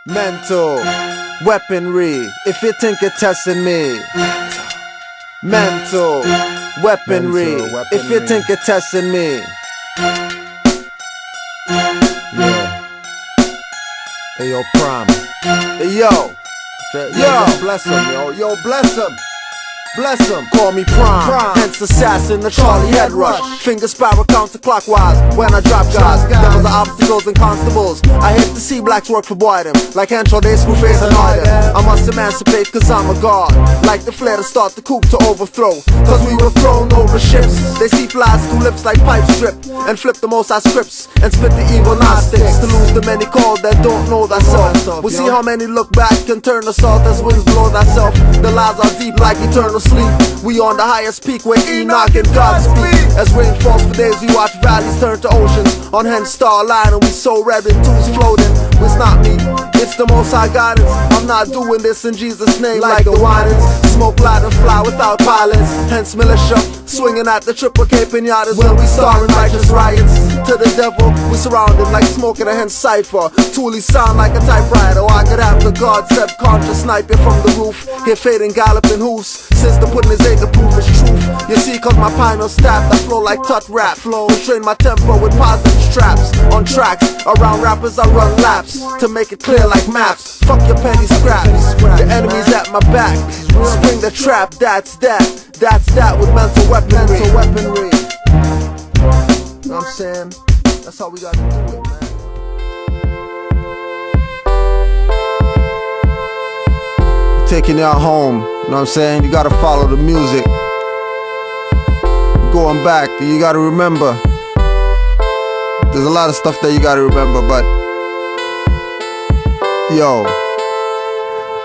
Mental weaponry, if you think you're testing me. Mental weaponry, if you think you're testing me. Yeah. Hey yo, Prime. Hey yo. Yo, bless him, yo, bless him. Bless him, call me Prime. Hence assassin, the Charlie head rush. Finger spiral counterclockwise when I drop guys. Devils are obstacles and constables. I hate to see blacks work for boydom. Like Henshaw, they screw face and hide them. I must emancipate cause I'm a god. Like the flare to start the coup to overthrow. Cause we were thrown over ships. They see flies through lips like pipe strip. And flip the most high scripts. And spit the evil Gnostics. To lose the many called that don't know thyself. We see how many look back and turn the salt as winds blow thyself. The lies are deep like eternal sleep. We on the highest peak where Enoch and God speak. As rain falls for days, we watch valleys turn to oceans. On Hench Starline and we so red in twos floating. It's not me, it's the most high guidance. I'm not doing this in Jesus' name like the whinings. Smoke light and fly without pilots. Hence militia, swinging at the triple K pinatas when we starring righteous riots. To the devil, we surround him like smoking a hench cipher. Toolie sound like a typewriter. Or I could have the God subconscious sniping from the roof. Hear fading galloping hoofs. Since the pudding is eight, the proof is truth. You see, cause my pinal staff, I flow like tut rap. Train my tempo with positive straps. On tracks, around rappers I run laps. To make it clear like maps. Fuck your petty scraps. The enemy's at my back. Spring the trap, that's that. That's that with mental weaponry. You know what I'm saying? That's how we gotta do it, man. Taking y'all home, you know what I'm saying? You gotta follow the music. Going back, you gotta remember. There's a lot of stuff that you gotta remember, but yo,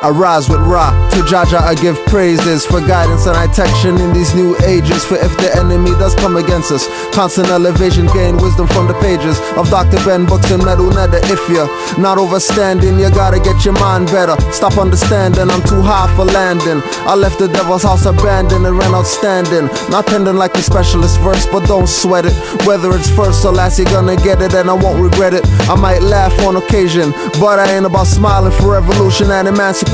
I rise with Ra, to Jaja I give praises for guidance and protection in these new ages. For if the enemy does come against us, constant elevation, gain wisdom from the pages of Dr. Ben books and Medu Neda. If you're not overstanding, you gotta get your mind better. Stop understanding, I'm too high for landing. I left the devil's house abandoned and ran outstanding. Not pending like the specialist verse, but don't sweat it. Whether it's first or last, you're gonna get it and I won't regret it. I might laugh on occasion, but I ain't about smiling for revolution and emancipation.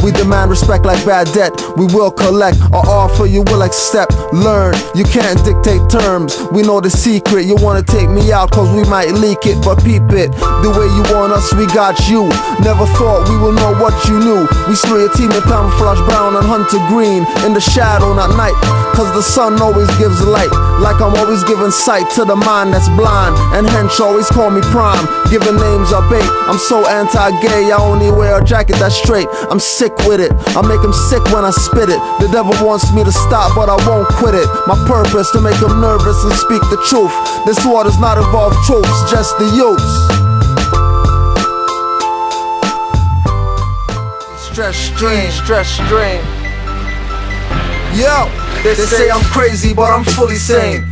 We demand respect like bad debt. We will collect or offer, you will accept. Learn, you can't dictate terms. We know the secret, you wanna take me out cause we might leak it. But peep it, the way you want us, we got you. Never thought we will know what you knew. We slew your team in camouflage brown and hunter green. In the shadow, not night, cause the sun always gives light. Like I'm always giving sight to the mind that's blind. And Hench always call me Prime, giving names are bait. I'm so anti-gay, I only wear a jacket that's straight. I'm sick with it, I make him sick when I spit it. The devil wants me to stop, but I won't quit it. My purpose to make him nervous and speak the truth. This war does not involve troops, just the youths. Stress strain. Yo, they say I'm crazy, but I'm fully sane.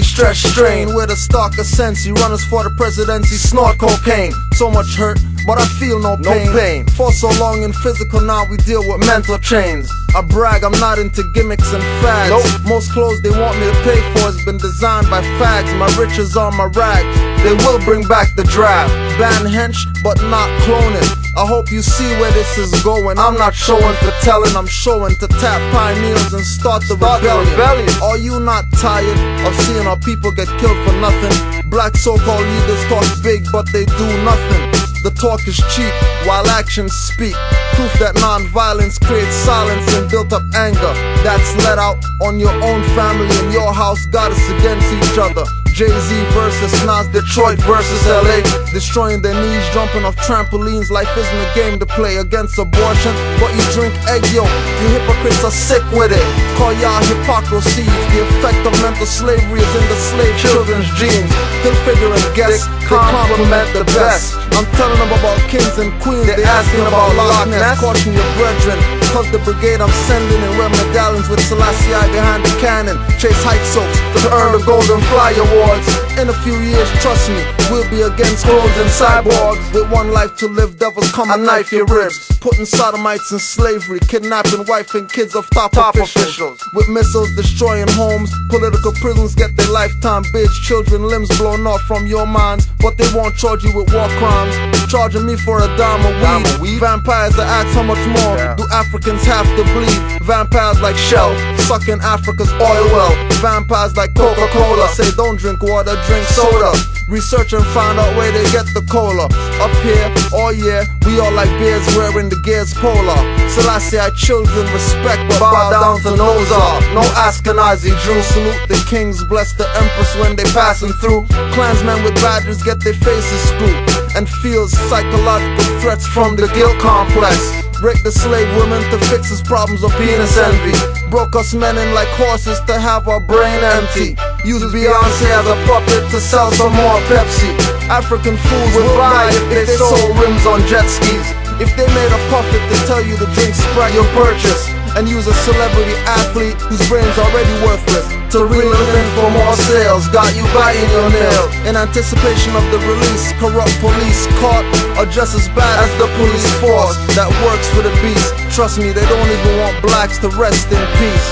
Stress strain with a stalker sense. You runners for the presidency, snort cocaine. So much hurt, but I feel no pain. For so long in physical, now we deal with mental chains. I brag, I'm not into gimmicks and fads. Most clothes they want me to pay for has been designed by fags. My riches are my rags, they will bring back the draft. Ban Hench, but not cloning. I hope you see where this is going. I'm not showing for telling, I'm showing to tap pioneers and start the rebellion. Are you not tired of seeing our people get killed for nothing? Black so-called leaders talk big, but they do nothing. The talk is cheap, while actions speak. Proof that non-violence creates silence and built up anger. That's let out on your own family and your house got us against each other. Jay-Z versus Nas, Detroit versus LA. Destroying their knees, jumping off trampolines. Life isn't a game to play against abortion, but you drink egg yolk. You hypocrites are sick with it. Call y'all hypocrisy. The effect of mental slavery is in the slave children's genes. Still figure and guess, they compliment the best. I'm telling them about kings and queens, they asking about Loch Ness. Caution your brethren, cause the brigade I'm sending and wear medallions with Selassie behind the cannon. Chase hike soaps to earn the Golden Fly Awards. In a few years, trust me, we'll be against clones and cyborgs. With one life to live, devils come and knife your ribs. Putting sodomites in slavery, kidnapping wife and kids of top officials. With missiles destroying homes, political prisons get their lifetime bids. Children limbs blown off from your minds, but they won't charge you with war crimes. Charging me for a dime of weed. Vampires that ask how much more do Africans have to bleed? Vampires like Shell, sucking Africa's oil well. Vampires like Coca-Cola, say don't drink water, drink soda. Research and find out where they get the cola. Up here, oh yeah, we all like bears wearing the gears polar. Selassie, children respect but bow down to nose off. No Ashkenazi Jew, salute the kings, bless the empress when they passing through. Klansmen with badges get their faces screwed and feels psychological threats from the guilt complex. Break the slave women to fix his problems of penis envy. Broke us men in like horses to have our brain empty. Use Beyonce as a puppet to sell some more Pepsi. African fools will buy if they sold rims on jet skis. If they made a puppet to tell you to drink Sprite you'll purchase, and use a celebrity athlete whose brain's already worthless to reel them in for more sales. Got you biting your nails in anticipation of the release. Corrupt police caught are just as bad as the police force that works for the beast. Trust me, they don't even want blacks to rest in peace.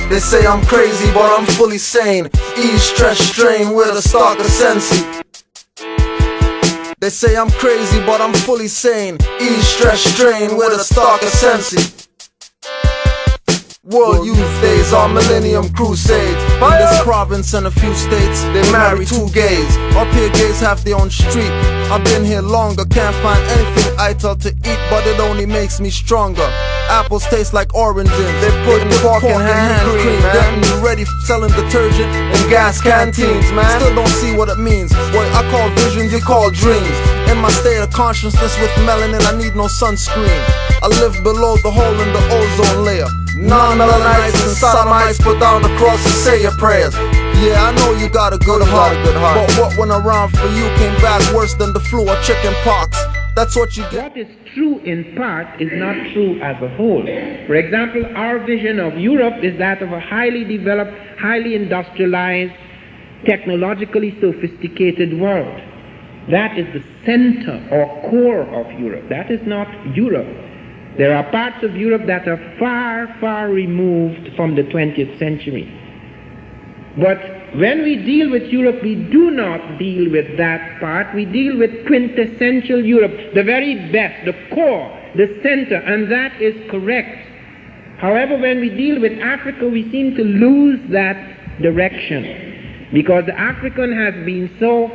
They say I'm crazy, but I'm fully sane. Ease, stress, strain with a stock of Sensi. They say I'm crazy, but I'm fully sane. Ease, stress, strain with a stock of Sensi. World Youth Days are Millennium Crusades. In this province and a few states, they marry 2 gays. Up here gays have their own street. I've been here longer, can't find anything I tell to eat, but it only makes me stronger. Apples taste like oranges. They put pork in hand cream. Getting you ready, selling detergent in gas canteens, man. Still don't see what it means. What I call visions, you call dreams. In my state of consciousness with melanin, I need no sunscreen. I live below the hole in the ozone layer. Non-melanites and sodomites put down the cross and say your prayers. Yeah, I know you got a good heart, but what went around for you came back worse than the flu or chicken pox. That's what you get. What is true in part is not true as a whole. For example, our vision of Europe is that of a highly developed, highly industrialized, technologically sophisticated world. That is the center or core of Europe. That is not Europe. There are parts of Europe that are far, far removed from the 20th century. But when we deal with Europe, we do not deal with that part. We deal with quintessential Europe, the very best, the core, the center, and that is correct. However, when we deal with Africa, we seem to lose that direction because the African has been so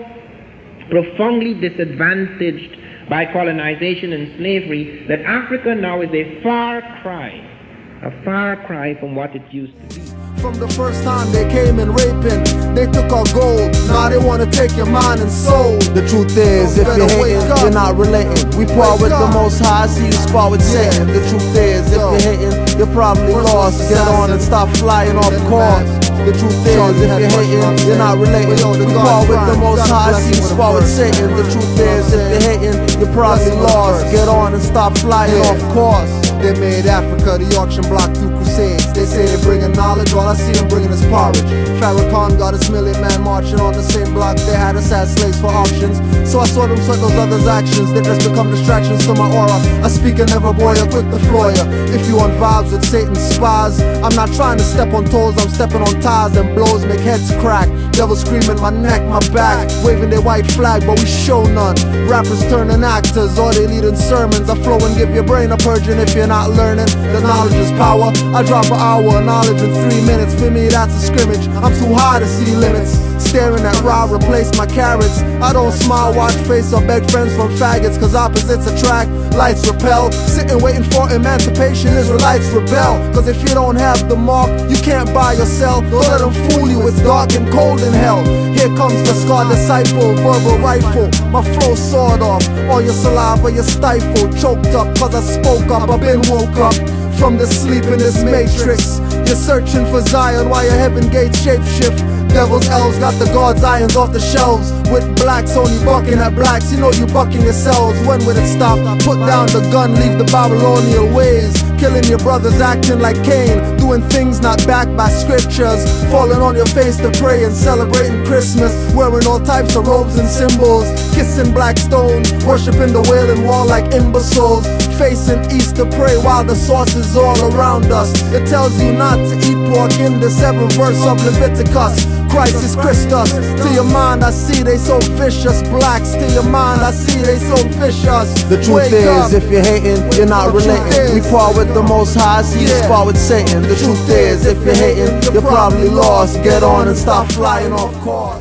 profoundly disadvantaged by colonization and slavery that Africa now is a far cry from what it used to be. From the first time they came in raping, they took our gold. Now they wanna take your mind and soul. The truth is, if you're hating, you're not relating. We part with the Most High, see you spar with Satan. The truth is, if you're hating, you're probably lost. Get on and stop flying off course. The truth is, if you're hating, you're not relating. We part with the Most High, see you spar with Satan. The truth is, if you're hating, you're probably lost. Get on and stop flying off course. They made Africa the auction block through crusades. They say they're bringing knowledge, all I see them bringing is porridge. Farrakhan got us million man marching on the same block. They had us as slaves for auctions. So I saw them sweat those others' actions. They just become distractions to my aura. I speak and never boy, I quick to floor ya. If you on vibes with Satan's spies, I'm not trying to step on toes, I'm stepping on ties and blows make heads crack. Devils screaming my neck, my back, waving their white flag, but we show none. Rappers turning actors, or they leading sermons. I flow and give your brain a purging if you're not learning. The knowledge is power. I drop an hour of knowledge in 3 minutes. For me, that's a scrimmage. I'm too high to see limits. Staring at raw, replace my carrots. I don't smile, watch face, or beg friends from faggots, cause opposites attract, lights repel. Sitting waiting for emancipation, Israelites rebel. Cause if you don't have the mark, you can't buy or sell. Don't let them fool you, it's dark and cold in hell. Here comes the scarred disciple, verbal rifle. My flow sawed off, all your saliva, you're stifled. Choked up, cause I spoke up, I've been woke up from the sleep in this matrix. You're searching for Zion while your heaven gates shapeshift. Devil's elves got the God's irons off the shelves. With blacks only bucking at blacks, you know you bucking yourselves. When will it stop? Put down the gun, leave the Babylonian ways. Killing your brothers, acting like Cain, doing things not backed by scriptures. Falling on your face to pray and celebrating Christmas. Wearing all types of robes and symbols. Kissing black stones, worshipping the Wailing Wall like imbeciles. Facing east to pray while the sauce is all around us. It tells you not to eat pork in the 7th verse of Leviticus. Christ is Christus. To your mind I see they so vicious. Blacks, to your mind I see they so vicious. The truth is, if you're hating, you're not relating. We part with the Most High, see you spar with Satan. The truth is, if you're hating, you're probably lost. Get on and stop flying off course.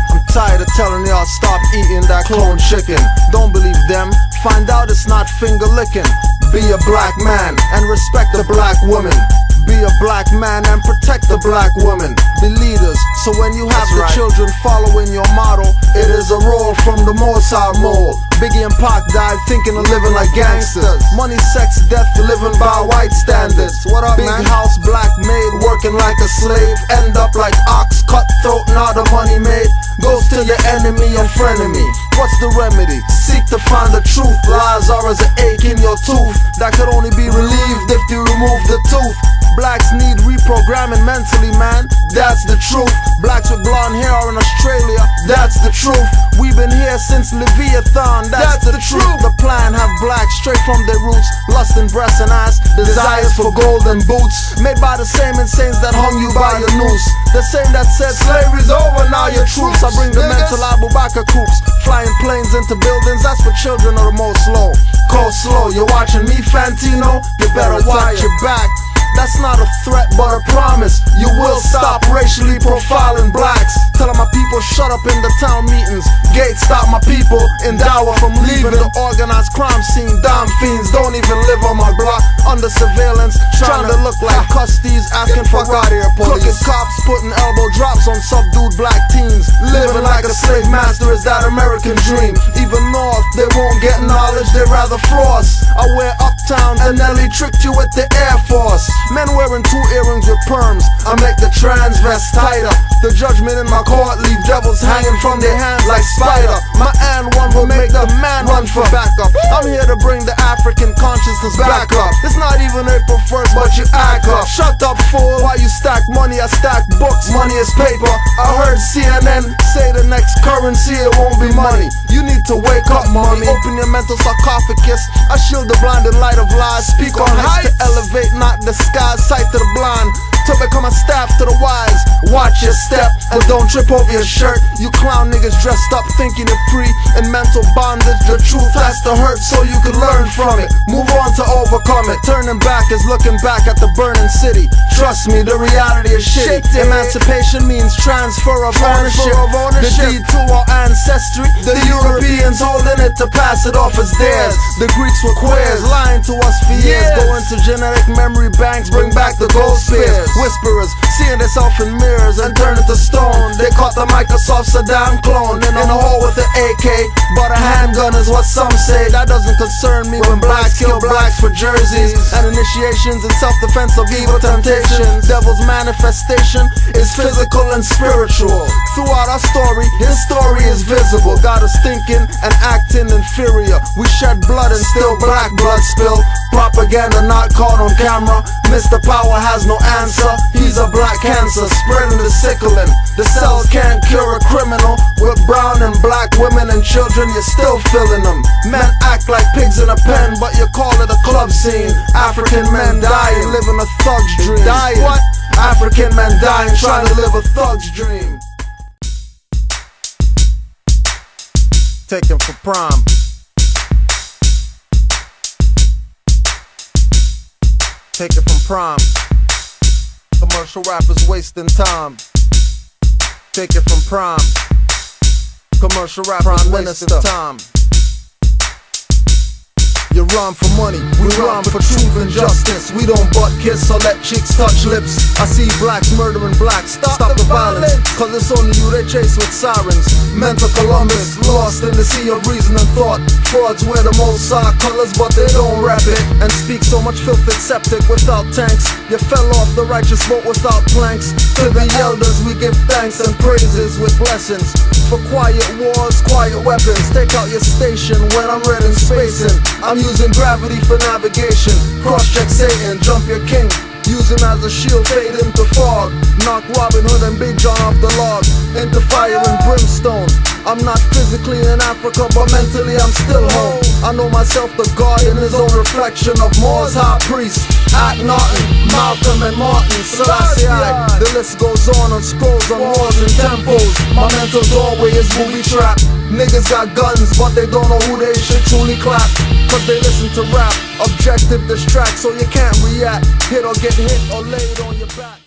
I'm tired of telling y'all stop eating that clone chicken. Don't believe them, find out it's not finger licking. Be a black man and respect the black woman. Be a black man and protect the black woman. Be leaders, so when you have the children following your model, it is a roll from the Mossad mold. Biggie and Pac died thinking of living like gangsters. Money, sex, death, living by white standards. What up, big man? House, black maid, working like a slave. End up like ox, cutthroat, not a money made. Goes to your enemy and frenemy. What's the remedy? Seek to find the truth. Lies are as an ache in your tooth that could only be relieved if you remove the tooth. Blacks need reprogramming mentally, man. That's the truth. Blacks with blonde hair are in Australia. That's the truth. We've been here since Leviathan. That's the truth. The plan have blacks straight from their roots. Lust in breasts and ass. Desires for gold and boots. Made by the same insanes that hung you by your noose. The same that said slavery's over, now your troops. I bring the mental Abu Bakr coops. Flying planes into buildings, that's for children are the most slow. Cold slow, you're watching me, Fantino? You better watch your back. That's not a threat but a promise. You will stop racially profiling blacks. Telling my people shut up in the town meetings. Gates stop my people in Dawa from leaving the organized crime scene. Dime fiends don't even live on my block. Under surveillance, trying to look like custies, asking for out here, police. Crooked cops putting elbow drops on subdued black teens. Living like a slave master is that American dream. Even north, they won't get knowledge, they rather frost. I wear uptown and Nelly tricked you with the Air Force. Men wearing 2 earrings with perms, I make the trans vest tighter. The judgment in my court leave devils hanging from their hands like spider. My and one will make the man run for backup. I'm here to bring the African consciousness back up. It's not even April 1st, but you act up. Shut up, fool. While you stack money, I stack books. Money is paper. I heard CNN say the next currency, it won't be money. You need to wake up, mommy. Open your mental sarcophagus. I shield the blinding light of lies. Speak on heights to elevate, not disguise. Sight to the blind, to become a staff to the wise. Watch your step and don't trip over your shirt. You clown niggas dressed up thinking you're free in mental bondage. The truth has to hurt so you can learn from it. Move on to overcome it. Turning back is looking back at the burning city. Trust me, the reality is shitty. Emancipation means transfer of ownership. The deed to our ancestry. The Europeans holding it to pass it off as theirs. The Greeks were queers, lying to us for years. Going to genetic memory banks, bring back the gold spears. Whisperers, seeing themselves in mirrors and turning to stone. They caught the Microsoft Saddam clone in a hole with an AK, but a handgun is what some say. That doesn't concern me when blacks kill blacks for jerseys and initiations in self-defense of evil temptations. Devil's manifestation is physical and spiritual. Throughout our story, his story is visible. Got us thinking and acting inferior. We shed blood and still black blood spill. Propaganda not caught on camera. Mr. Power has no answer. He's a black cancer, spreading the sickling. The cells can't cure a criminal. With brown and black women and children, you're still filling them. Men act like pigs in a pen, but you call it a club scene. African men dying, living a thug's dream. What? African men dying, trying to live a thug's dream. Taken for prom. Take it from prom. Commercial rappers wasting time. Take it from prom. Commercial rappers wasting time. You run from money, we rhyme for truth and justice. We don't butt kiss or let chicks touch lips. I see blacks murdering blacks, stop the violence, cause it's only you they chase with sirens. Mental Columbus, lost in the sea of reason and thought. Frauds wear the most side colors but they don't rap it, and speak so much filth it's septic without tanks. You fell off the righteous boat without planks. To the elders we give thanks and praises with blessings. For quiet wars, quiet weapons. Take out your station when I'm reading spacing. I'm using gravity for navigation. Cross-check Satan, jump your king. Use him as a shield, fade into fog. Knock Robin Hood and Big John off the log. Into fire and brimstone. I'm not physically in Africa, but mentally I'm still home. I know myself, the God in his own reflection of Moore's high priest. Akhenaten, Malcolm and Martin, Selassie I. The list goes on scrolls on walls and temples. My mental doorway is booby trap. Niggas got guns, but they don't know who they should truly clap. Cause they listen to rap. Objective distract, so you can't react. Hit or get hit or laid on your back.